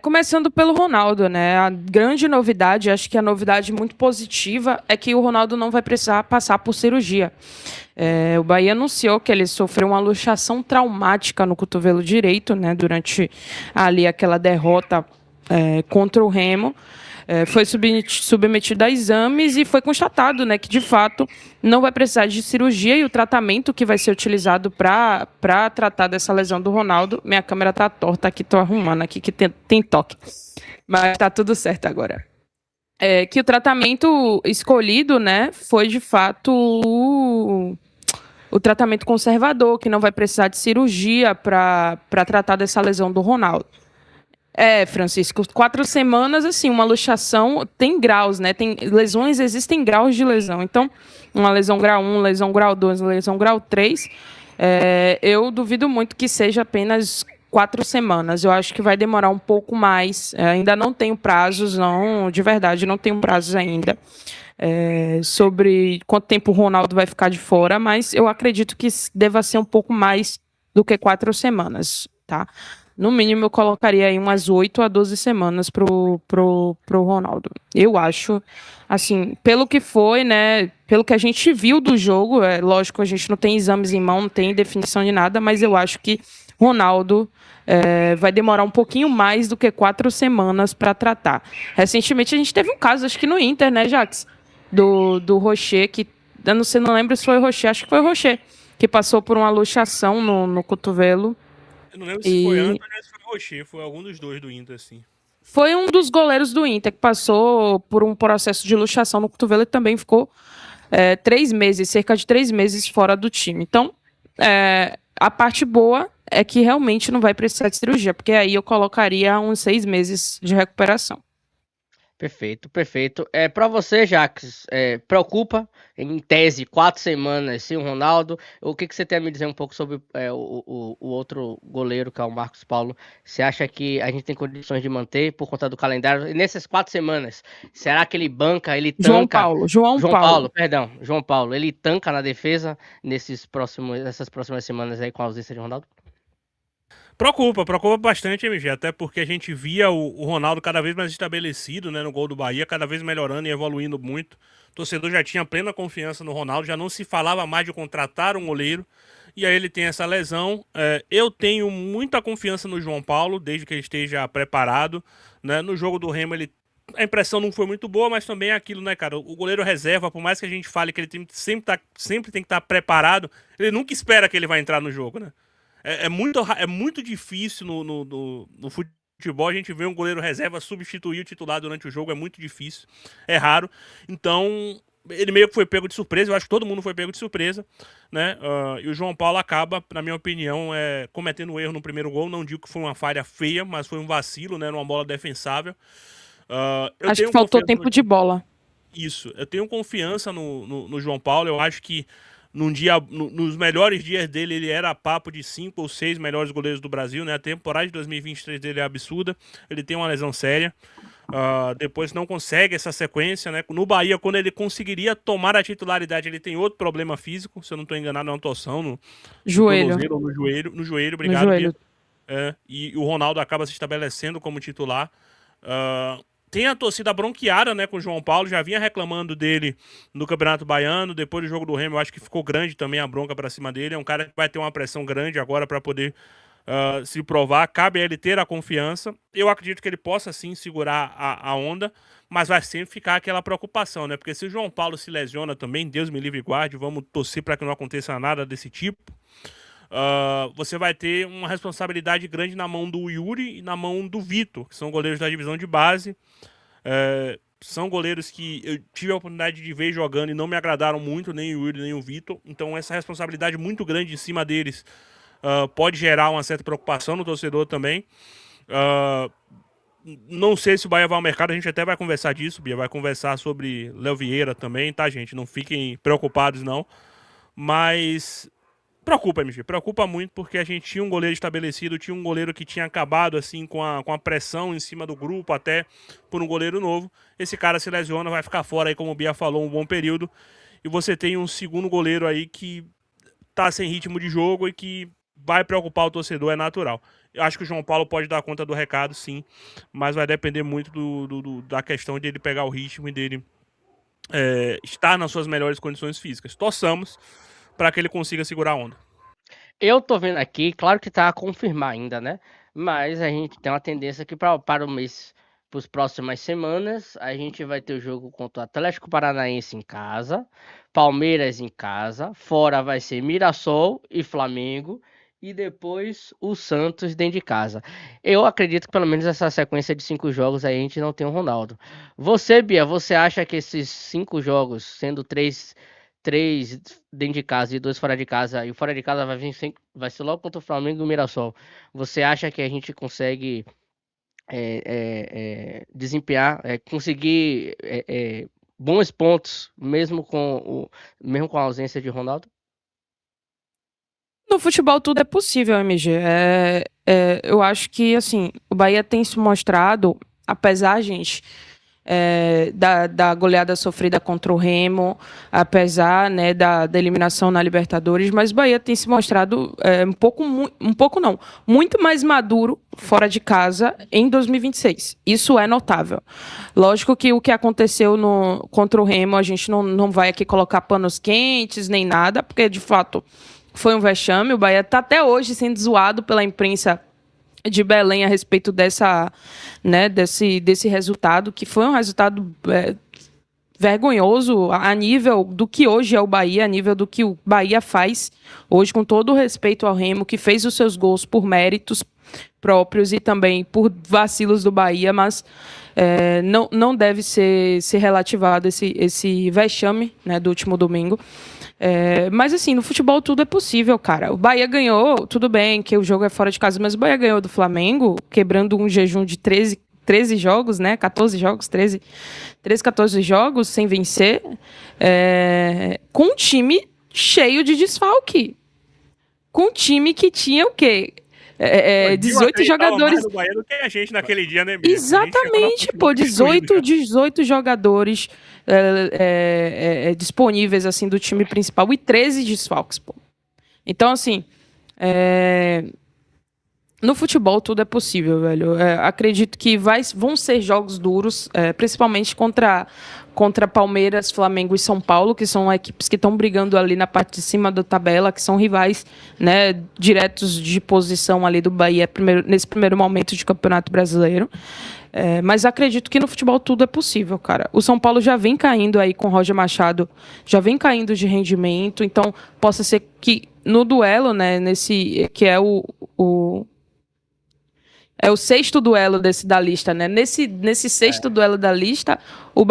Começando pelo Ronaldo, né? A grande novidade, acho que a novidade muito positiva é que o Ronaldo não vai precisar passar por cirurgia. O Bahia anunciou que ele sofreu uma luxação traumática no cotovelo direito, né? Durante ali aquela derrota contra o Remo. Foi submetido a exames e foi constatado, né, que de fato não vai precisar de cirurgia, e o tratamento que vai ser utilizado para tratar dessa lesão do Ronaldo. Minha câmera tá torta aqui, tô arrumando aqui que tem toque. Mas tá tudo certo agora. Que o tratamento escolhido, né, foi de fato o tratamento conservador, que não vai precisar de cirurgia para tratar dessa lesão do Ronaldo. Francisco, 4 semanas, assim, uma luxação tem graus, né? Tem lesões, existem graus de lesão. Então, uma lesão grau 1, lesão grau 2, lesão grau 3, eu duvido muito que seja apenas 4 semanas. Eu acho que vai demorar um pouco mais. Ainda não tenho prazos, não, de verdade, não tenho prazos ainda. Sobre quanto tempo o Ronaldo vai ficar de fora, mas eu acredito que deva ser um pouco mais do que 4 semanas, tá? No mínimo, eu colocaria aí umas 8 a 12 semanas pro Ronaldo. Eu acho, assim, pelo que foi, né? Pelo que a gente viu do jogo, lógico, a gente não tem exames em mão, não tem definição de nada, mas eu acho que Ronaldo vai demorar um pouquinho mais do que 4 semanas para tratar. Recentemente, a gente teve um caso, acho que no Inter, né, Jax? Do Rocher, que eu não lembro se foi o Rocher, acho que foi o Rocher, que passou por uma luxação no cotovelo. Eu não lembro se foi E Antony ou se foi Rocher, foi algum dos dois do Inter, assim. foi um dos goleiros do Inter que passou por um processo de luxação no cotovelo e também ficou 3 meses, cerca de 3 meses fora do time. Então, a parte boa é que realmente não vai precisar de cirurgia, porque aí eu colocaria uns 6 meses de recuperação. Perfeito, perfeito. Para você, Jacques, preocupa, em tese, 4 semanas sem o Ronaldo. O que você tem a me dizer um pouco sobre o outro goleiro, que é o Marcos Paulo? Você acha que a gente tem condições de manter por conta do calendário? E nessas 4 semanas, será que ele banca, ele tanca? João Paulo. João Paulo, ele tanca na defesa nessas próximas semanas aí com a ausência de Ronaldo? Preocupa bastante, MG, até porque a gente via o Ronaldo cada vez mais estabelecido, né, no gol do Bahia, cada vez melhorando e evoluindo muito. O torcedor já tinha plena confiança no Ronaldo, já não se falava mais de contratar um goleiro, e aí ele tem essa lesão. Eu tenho muita confiança no João Paulo, desde que ele esteja preparado, né, no jogo do Remo a impressão não foi muito boa, mas também é aquilo, né, cara? O goleiro reserva, por mais que a gente fale que ele sempre tem que estar preparado, ele nunca espera que ele vai entrar no jogo, né? É muito difícil no futebol a gente ver um goleiro reserva substituir o titular durante o jogo, é muito difícil, é raro. Então, ele meio que foi pego de surpresa, eu acho que todo mundo foi pego de surpresa, né? E o João Paulo acaba, na minha opinião, cometendo um erro no primeiro gol. Não digo que foi uma falha feia, mas foi um vacilo, né? Numa bola defensável. Acho que faltou tempo de bola. Isso, eu tenho confiança no João Paulo. Eu acho que nos melhores dias dele, ele era papo de 5 ou 6 melhores goleiros do Brasil, né? A temporada de 2023 dele é absurda. Ele tem uma lesão séria. Depois não consegue essa sequência, né? No Bahia, quando ele conseguiria tomar a titularidade, ele tem outro problema físico, se eu não estou enganado, é uma torção no Joelho. tornozelo ou no joelho, obrigado, No joelho. Bia. E o Ronaldo acaba se estabelecendo como titular. Tem a torcida bronqueada, né, com o João Paulo, já vinha reclamando dele no Campeonato Baiano. Depois do jogo do Remo, eu acho que ficou grande também a bronca pra cima dele. É um cara que vai ter uma pressão grande agora pra poder se provar. Cabe a ele ter a confiança. Eu acredito que ele possa sim segurar a onda, mas vai sempre ficar aquela preocupação, né? Porque se o João Paulo se lesiona também, Deus me livre e guarde, vamos torcer pra que não aconteça nada desse tipo. Você vai ter uma responsabilidade grande na mão do Yuri e na mão do Vitor, que são goleiros da divisão de base. São goleiros que eu tive a oportunidade de ver jogando e não me agradaram muito, nem o Yuri nem o Vitor. Então essa responsabilidade muito grande em cima deles pode gerar uma certa preocupação no torcedor também. Não sei se o Bahia vai ao mercado, a gente até vai conversar disso, Bia, vai conversar sobre Léo Vieira também, tá, gente? Não fiquem preocupados, não. Mas preocupa, MG, preocupa muito, porque a gente tinha um goleiro estabelecido, tinha um goleiro que tinha acabado assim com a pressão em cima do grupo, até por um goleiro novo. Esse cara se lesiona, vai ficar fora aí, como o Bia falou, um bom período. E você tem um segundo goleiro aí que tá sem ritmo de jogo e que vai preocupar o torcedor, é natural. Eu acho que o João Paulo pode dar conta do recado, sim, mas vai depender muito da questão de ele pegar o ritmo e dele estar nas suas melhores condições físicas. Torçamos para que ele consiga segurar a onda. Eu tô vendo aqui, claro que tá a confirmar ainda, né? Mas a gente tem uma tendência que para o mês, para as próximas semanas, a gente vai ter o jogo contra o Atlético Paranaense em casa, Palmeiras em casa, fora vai ser Mirassol e Flamengo, e depois o Santos dentro de casa. Eu acredito que pelo menos essa sequência de 5 jogos aí a gente não tem o Ronaldo. Você, Bia, você acha que esses 5 jogos, sendo três dentro de casa e 2 fora de casa, e o fora de casa vai ser logo contra o Flamengo e o Mirassol. Você acha que a gente consegue desempenhar, conseguir bons pontos, mesmo mesmo com a ausência de Ronaldo? No futebol tudo é possível, MG. Eu acho que, assim, o Bahia tem se mostrado, apesar, gente, da goleada sofrida contra o Remo, apesar, né, da eliminação na Libertadores, mas o Bahia tem se mostrado muito mais maduro fora de casa em 2026. Isso é notável. Lógico que o que aconteceu contra o Remo, a gente não vai aqui colocar panos quentes nem nada, porque de fato foi um vexame. O Bahia está até hoje sendo zoado pela imprensa de Belém a respeito desse resultado, que foi um resultado vergonhoso a nível do que hoje é o Bahia, a nível do que o Bahia faz hoje, com todo o respeito ao Remo, que fez os seus gols por méritos próprios e também por vacilos do Bahia, mas não deve ser relativado esse vexame, né, do último domingo. Mas assim, no futebol tudo é possível, cara. O Bahia ganhou, tudo bem que o jogo é fora de casa, mas o Bahia ganhou do Flamengo, quebrando um jejum de 13 jogos, né? 14 jogos, 13, 14 jogos sem vencer, com um time cheio de desfalque. Com um time que tinha o quê? 18 jogadores. Mais do Bahia do que a gente naquele dia, né, exatamente, pô, 18 jogadores disponíveis assim do time principal e 13 desfalques, pô. Então, assim, no futebol tudo é possível, velho. Acredito que vão ser jogos duros, principalmente contra Palmeiras, Flamengo e São Paulo, que são equipes que estão brigando ali na parte de cima da tabela, que são rivais, né, diretos de posição ali do Bahia nesse primeiro momento de Campeonato Brasileiro. Mas acredito que no futebol tudo é possível, cara. O São Paulo já vem caindo aí com o Roger Machado, já vem caindo de rendimento, então possa ser que no duelo, né, nesse que é o 6º duelo da lista, né? Nesse 6º duelo da lista, o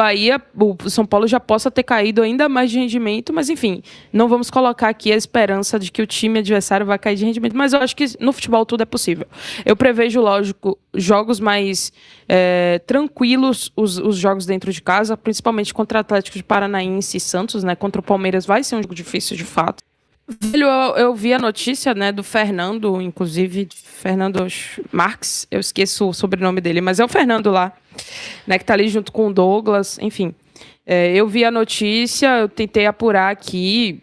São Paulo já possa ter caído ainda mais de rendimento, mas enfim, não vamos colocar aqui a esperança de que o time adversário vai cair de rendimento, mas eu acho que no futebol tudo é possível. Eu prevejo, lógico, jogos mais tranquilos, os jogos dentro de casa, principalmente contra Atlético de Paranaense e Santos, né? Contra o Palmeiras vai ser um jogo difícil, de fato. Velho, eu vi a notícia, né, do Fernando, inclusive, Fernando Marques, eu esqueço o sobrenome dele, mas é o Fernando lá, né, que tá ali junto com o Douglas, enfim. Eu vi a notícia, eu tentei apurar aqui,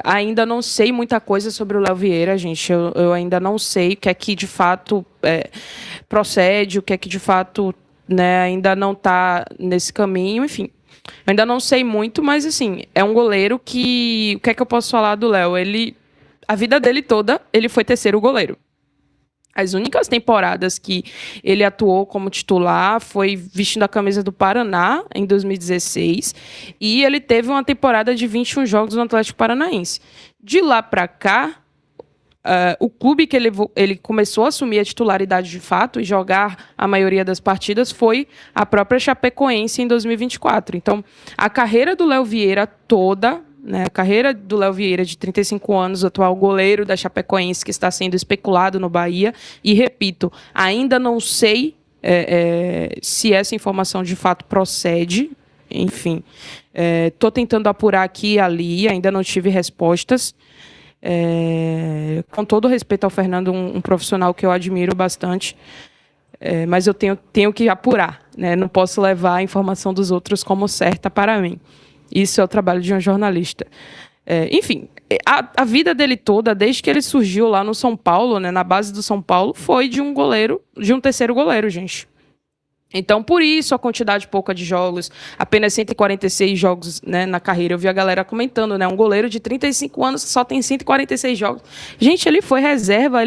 ainda não sei muita coisa sobre o Léo Vieira, gente, eu ainda não sei o que é que de fato procede, o que é que de fato, né, ainda não tá nesse caminho, enfim. Eu ainda não sei muito, mas assim, é um goleiro que... O que é que eu posso falar do Léo? A vida dele toda, ele foi terceiro goleiro. As únicas temporadas que ele atuou como titular foi vestindo a camisa do Paraná, em 2016, e ele teve uma temporada de 21 jogos no Atlético Paranaense. De lá para cá, o clube que ele começou a assumir a titularidade de fato e jogar a maioria das partidas foi a própria Chapecoense em 2024. Então, a carreira do Léo Vieira toda, né, a carreira do Léo Vieira, de 35 anos, atual goleiro da Chapecoense, que está sendo especulado no Bahia, e repito, ainda não sei se essa informação de fato procede, enfim. Estou tentando apurar aqui e ali, ainda não tive respostas. Com todo respeito ao Fernando, um profissional que eu admiro bastante, mas eu tenho que apurar, né? Não posso levar a informação dos outros como certa para mim. Isso é o trabalho de um jornalista. Enfim, a vida dele toda, desde que ele surgiu lá no São Paulo, né, na base do São Paulo, foi de um terceiro goleiro, gente. Então, por isso, a quantidade pouca de jogos, apenas 146 jogos, né, na carreira. Eu vi a galera comentando, né? Um goleiro de 35 anos que só tem 146 jogos. Gente, ele foi reserva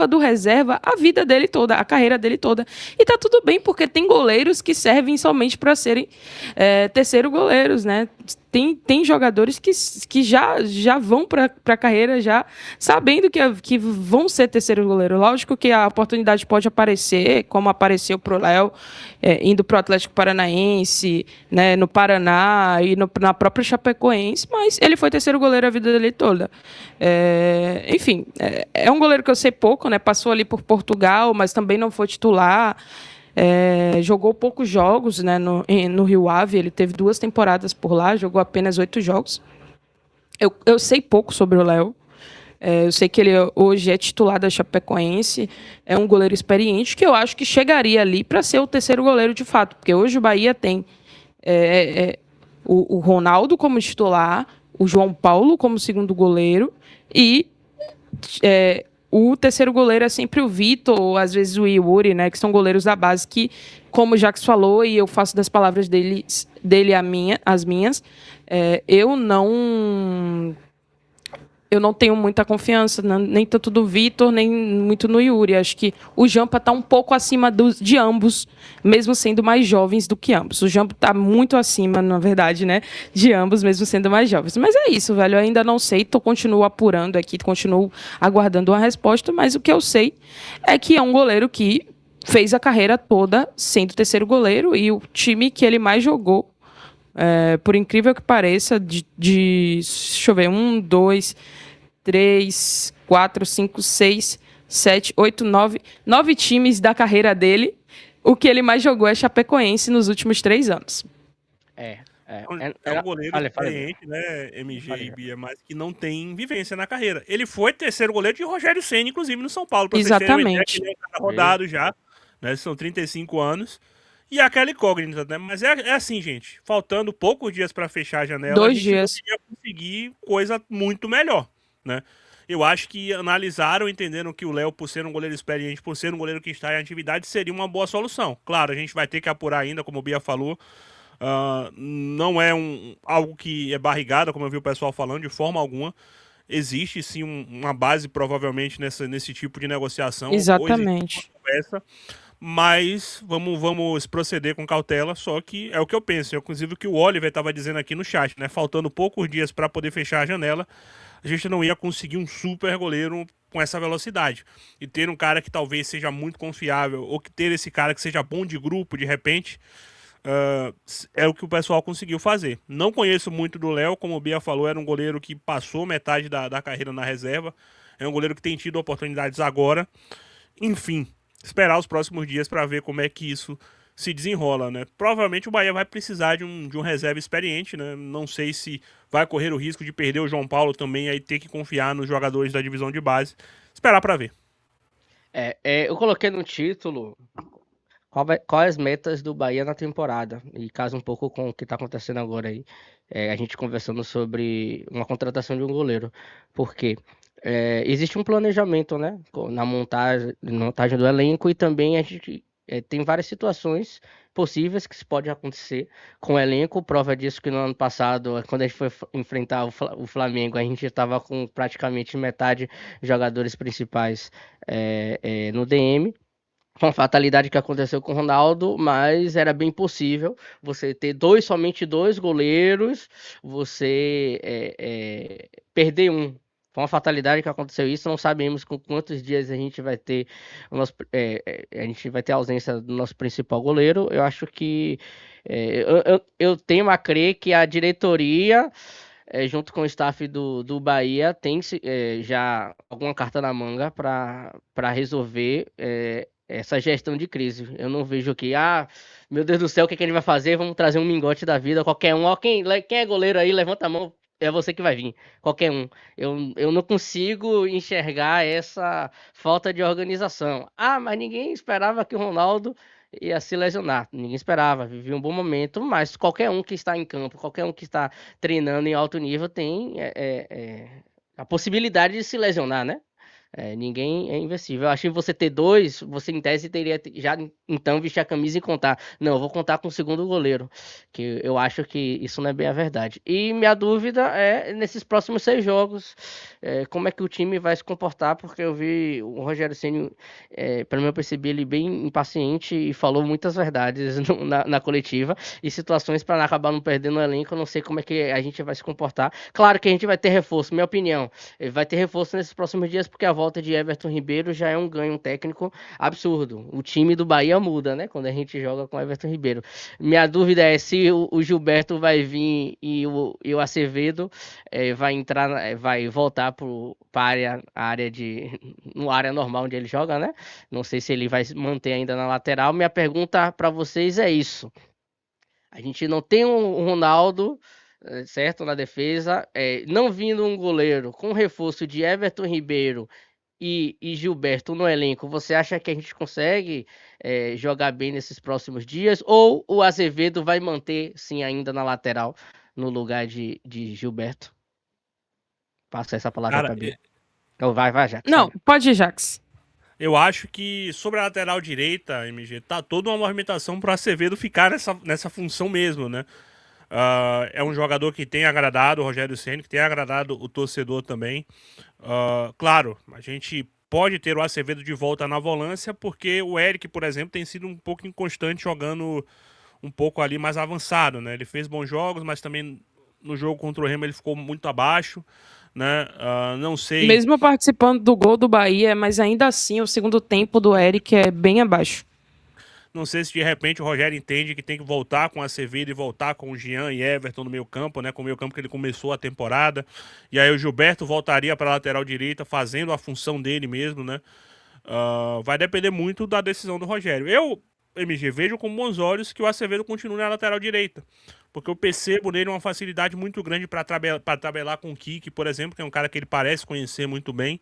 do reserva a vida dele toda, a carreira dele toda. E tá tudo bem, porque tem goleiros que servem somente para serem terceiro goleiros, né? Tem jogadores que já vão para a carreira já sabendo que vão ser terceiro goleiro. Lógico que a oportunidade pode aparecer, como apareceu para o Léo, indo para o Atlético Paranaense, né, no Paraná e na própria Chapecoense, mas ele foi terceiro goleiro a vida dele toda. Enfim, é um goleiro que eu sei pouco, né, passou ali por Portugal, mas também não foi titular. Jogou poucos jogos, né, no Rio Ave. Ele teve 2 temporadas por lá, jogou apenas 8 jogos. Eu sei pouco sobre o Léo. Eu sei que ele hoje é titular da Chapecoense, é um goleiro experiente que eu acho que chegaria ali para ser o terceiro goleiro de fato, porque hoje o Bahia tem o Ronaldo como titular, o João Paulo como segundo goleiro e o terceiro goleiro é sempre o Vitor, ou às vezes o Yuri, né, que são goleiros da base que, como o Jacques falou, e eu faço das palavras dele as minhas, eu não tenho muita confiança, nem tanto do Vitor, nem muito no Yuri. Acho que o Jampa está um pouco acima de ambos, mesmo sendo mais jovens do que ambos. O Jampa está muito acima, na verdade, né, de ambos, mesmo sendo mais jovens. Mas é isso, velho. Eu ainda não sei, continuo apurando aqui, continuo aguardando uma resposta, mas o que eu sei é que é um goleiro que fez a carreira toda sendo terceiro goleiro e o time que ele mais jogou, por incrível que pareça, deixa eu ver, 1, 2, 3, 4, 5, 6, 7, 8, 9 times da carreira dele. O que ele mais jogou é Chapecoense nos últimos 3 anos. É um goleiro experiente, né, MG e Bia, mas que não tem vivência na carreira. Ele foi terceiro goleiro de Rogério Ceni, inclusive, no São Paulo. Exatamente. Ele é um cara rodado já, né, são 35 anos. E aquela incógnita, né? Mas é assim, gente. Faltando poucos dias para fechar a janela, 2 a gente dias. não ia conseguir coisa muito melhor, né? Eu acho que analisaram, entenderam que o Léo, por ser um goleiro experiente, por ser um goleiro que está em atividade, seria uma boa solução. Claro, a gente vai ter que apurar ainda, como o Bia falou. Não é algo que é barrigada, como eu vi o pessoal falando, de forma alguma. Existe sim uma base, provavelmente, nesse tipo de negociação. Exatamente. Mas vamos proceder com cautela, só que é o que eu penso. Inclusive o que o Oliver estava dizendo aqui no chat, né? Faltando poucos dias para poder fechar a janela, a gente não ia conseguir um super goleiro com essa velocidade. E ter um cara que talvez seja muito confiável, ou que ter esse cara que seja bom de grupo, de repente, é o que o pessoal conseguiu fazer. Não conheço muito do Léo, como o Bia falou, era um goleiro que passou metade da carreira na reserva. É um goleiro que tem tido oportunidades agora. Enfim, esperar os próximos dias para ver como é que isso se desenrola, né? Provavelmente o Bahia vai precisar de um reserva experiente, né? Não sei se vai correr o risco de perder o João Paulo também, aí ter que confiar nos jogadores da divisão de base. Esperar para ver. Eu coloquei no título quais as metas do Bahia na temporada, e casa um pouco com o que está acontecendo agora aí. A gente conversando sobre uma contratação de um goleiro, porque existe um planejamento, né, na montagem do elenco, e também a gente tem várias situações possíveis que pode acontecer com o elenco. Prova disso que no ano passado, quando a gente foi enfrentar o Flamengo, a gente estava com praticamente metade de jogadores principais no DM. Foi uma fatalidade que aconteceu com o Ronaldo, mas era bem possível você ter somente dois goleiros, você perder um. Foi uma fatalidade que aconteceu isso. Não sabemos com quantos dias a gente vai ter a ausência do nosso principal goleiro. Eu acho que eu tenho a crer que a diretoria, junto com o staff do Bahia, tem já alguma carta na manga para resolver essa gestão de crise. Eu não vejo que, meu Deus do céu, o que a gente vai fazer? Vamos trazer um mingote da vida, qualquer um. Quem é goleiro aí, levanta a mão, é você que vai vir, qualquer um. Eu não consigo enxergar essa falta de organização. Mas ninguém esperava que o Ronaldo ia se lesionar. Ninguém esperava, vivia um bom momento, mas qualquer um que está em campo, qualquer um que está treinando em alto nível tem a possibilidade de se lesionar, né? Ninguém é invencível. Eu acho que você ter dois, você em tese teria já então vestir a camisa e contar. Não, eu vou contar com o segundo goleiro, que eu acho que isso não é bem a verdade. E minha dúvida é nesses próximos 6 jogos, como é que o time vai se comportar, porque eu vi o Rogério Ceni, pelo menos eu percebi ele bem impaciente e falou muitas verdades na coletiva e situações para acabar não perdendo o elenco. Eu não sei como é que a gente vai se comportar. Claro que a gente vai ter reforço, minha opinião. Vai ter reforço nesses próximos dias, porque a volta de Everton Ribeiro já é um ganho técnico absurdo. O time do Bahia muda, né? Quando a gente joga com Everton Ribeiro. Minha dúvida é se o Gilberto vai vir e o Acevedo vai entrar, vai voltar para a área no área normal onde ele joga, né? Não sei se ele vai se manter ainda na lateral. Minha pergunta para vocês é isso. A gente não tem um Ronaldo, certo, na defesa, não vindo um goleiro com reforço de Everton Ribeiro e Gilberto no elenco. Você acha que a gente consegue jogar bem nesses próximos dias? Ou o Azevedo vai manter, sim, ainda na lateral, no lugar de Gilberto? Passo essa palavra Cara, para Bia. Então vai, Jax. Não, pode ir, Jax. eu acho que sobre a lateral direita, MG, tá toda uma movimentação pro Acevedo ficar nessa função mesmo, né? É um jogador que tem agradado o Rogério Ceni, que tem agradado o torcedor também. Claro, a gente pode ter o Acevedo de volta na volância, porque o Eric, por exemplo, tem sido um pouco inconstante jogando um pouco ali mais avançado, né? Ele fez bons jogos, mas também no jogo contra o Remo ele ficou muito abaixo, né? Não sei. Mesmo participando do gol do Bahia, mas ainda assim o segundo tempo do Eric é bem abaixo. Não sei se de repente o Rogério entende que tem que voltar com a Acevedo e voltar com o Jean e Everton no meio campo, né? Com o meio campo que ele começou a temporada. E aí o Gilberto voltaria para a lateral direita, fazendo a função dele mesmo, né? Vai depender muito da decisão do Rogério. Eu, MG, vejo com bons olhos que o Acevedo continue na lateral direita. Porque eu percebo nele uma facilidade muito grande para tabelar com o Kiki, por exemplo, que é um cara que ele parece conhecer muito bem,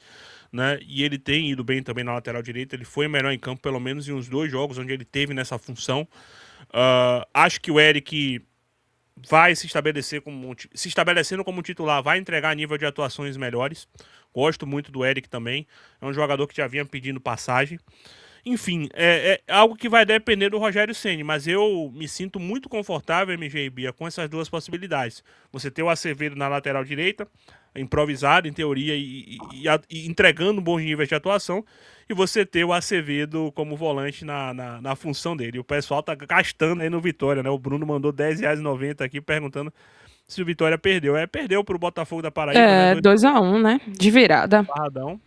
né? E ele tem ido bem também na lateral direita. Ele foi melhor em campo, pelo menos em uns 2 jogos onde ele teve nessa função. Acho que o Eric vai se estabelecendo como titular, vai entregar nível de atuações melhores. Gosto muito do Eric também. É um jogador que já vinha pedindo passagem. Enfim, é algo que vai depender do Rogério Ceni, mas eu me sinto muito confortável, MG e Bia, com essas duas possibilidades. Você ter o Acevedo na lateral direita, improvisado em teoria e entregando bons níveis de atuação, e você ter o Acevedo como volante na função dele. E o pessoal tá gastando aí no Vitória, né? O Bruno mandou R$10,90 aqui perguntando se o Vitória perdeu. Perdeu pro Botafogo da Paraíba, né? 2-1, né? De virada. Barradão.